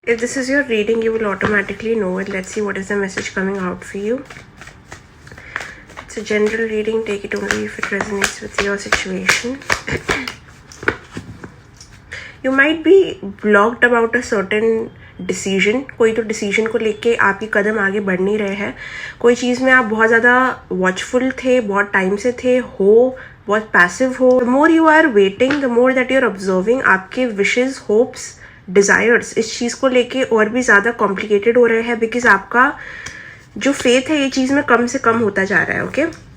If this is your reading, you will automatically know it. Let's see what is the message coming out for you. It's a general reading. Take it only if it resonates with your situation. You might be blocked about a certain decision. कोई तो decision को लेके आपकी कदम आगे बढ़ नहीं रहे हैं. कोई चीज़ में आप बहुत ज़्यादा वॉचफुल थे, बहुत टाइम से थे, बहुत पैसिव हो. The more you are waiting, the more that you are observing, आपके विशेज़, होप्स, डिज़ायर्स इस चीज़ को लेके और भी ज़्यादा कॉम्प्लिकेटेड हो रहे हैं. बिकॉज आपका जो फेथ है ये चीज़ में कम से कम होता जा रहा है. ओके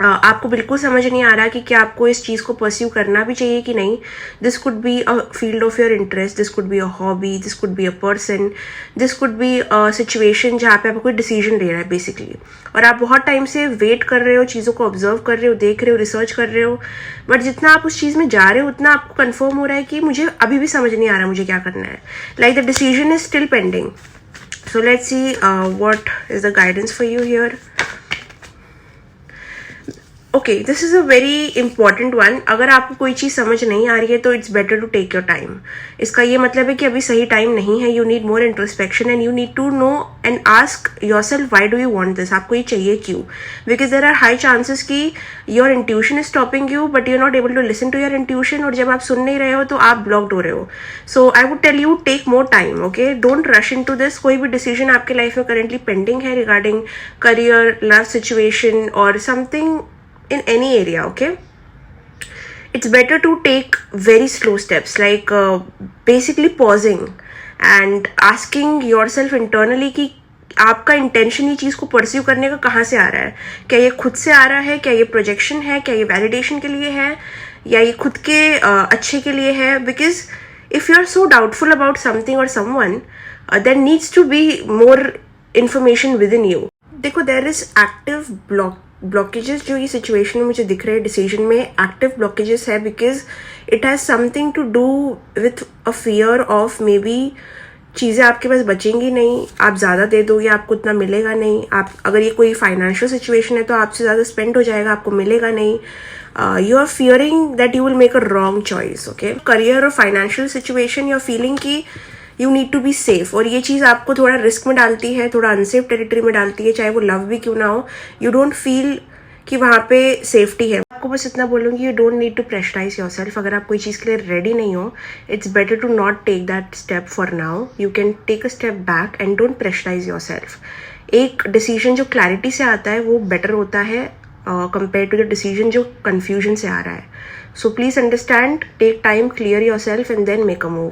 आपको बिल्कुल समझ नहीं आ रहा कि क्या आपको इस चीज़ को परस्यू करना भी चाहिए कि नहीं. This could be a field of your interest, this could be a hobby, this could be a person, this could be a situation जहाँ पे आपको कोई डिसीजन ले रहा है बेसिकली. और आप बहुत टाइम से वेट कर रहे हो, चीज़ों को ऑब्जर्व कर रहे हो, देख रहे हो, रिसर्च कर रहे हो. बट जितना आप उस चीज़ में जा रहे हो उतना आपको कन्फर्म हो रहा है कि मुझे अभी भी समझ नहीं आ रहा मुझे क्या करना है. Like the decision is still pending. So let's see what is the guidance for you here. Okay, this is a very important one. अगर आपको कोई चीज़ समझ नहीं आ रही है तो it's better to take your time. इसका ये मतलब है कि अभी सही टाइम नहीं है. You need more introspection and you need to know and ask yourself why do you want this. आपको ये चाहिए क्यों. Because there are high chances कि your intuition is stopping you but you are not able to listen to your intuition. और जब आप सुन नहीं रहे हो तो आप ब्लॉक्ड हो रहे हो. So I would tell you take more time. Okay, don't rush into this. कोई भी डिसीजन आपके लाइफ में करेंटली पेंडिंग है रिगार्डिंग करियर, लव सिचुएशन और something in any area, okay, it's better to take very slow steps, like basically pausing and asking yourself internally कि आपका intention ये चीज़ को परस्यू करने का कहाँ से आ रहा है. क्या ये खुद से आ रहा है, क्या ये प्रोजेक्शन है, क्या ये वैलिडेशन के लिए है, या ये खुद के अच्छे के लिए है. Because if you are so doubtful about something और someone, there needs to be more information within you. देखो, देयर इज एक्टिव ब्लॉकेजेस जो ये सिचुएशन में मुझे दिख रहे हैं. डिसीजन में एक्टिव ब्लॉकेजेस है because it has something to do with a fear of maybe चीज़ें आपके पास बचेंगी नहीं, आप ज़्यादा दे दोगे आपको उतना मिलेगा नहीं. आप अगर ये कोई फाइनेंशियल सिचुएशन है तो आपसे ज़्यादा स्पेंड हो जाएगा, आपको मिलेगा नहीं. You are fearing that you will make a wrong choice. Okay, career और financial situation you are feeling की you need to be safe. और ये चीज़ आपको थोड़ा रिस्क में डालती है, थोड़ा अनसेफ टेरिटरी में डालती है, चाहे वो लव भी क्यों ना हो. यू डोंट फील कि वहाँ पे सेफ्टी है. आपको बस इतना बोलूँगी, you don't need to pressurise yourself. अगर आप कोई चीज़ के लिए रेडी नहीं हो, it's better to not take that step for now. You can take a step back and don't pressurise yourself. एक डिसीजन जो क्लैरिटी से आता है वो बेटर होता है कंपेयर टू द डिसीजन जो कन्फ्यूजन से आ रहा है. So please understand, take time, clear yourself and then make a move.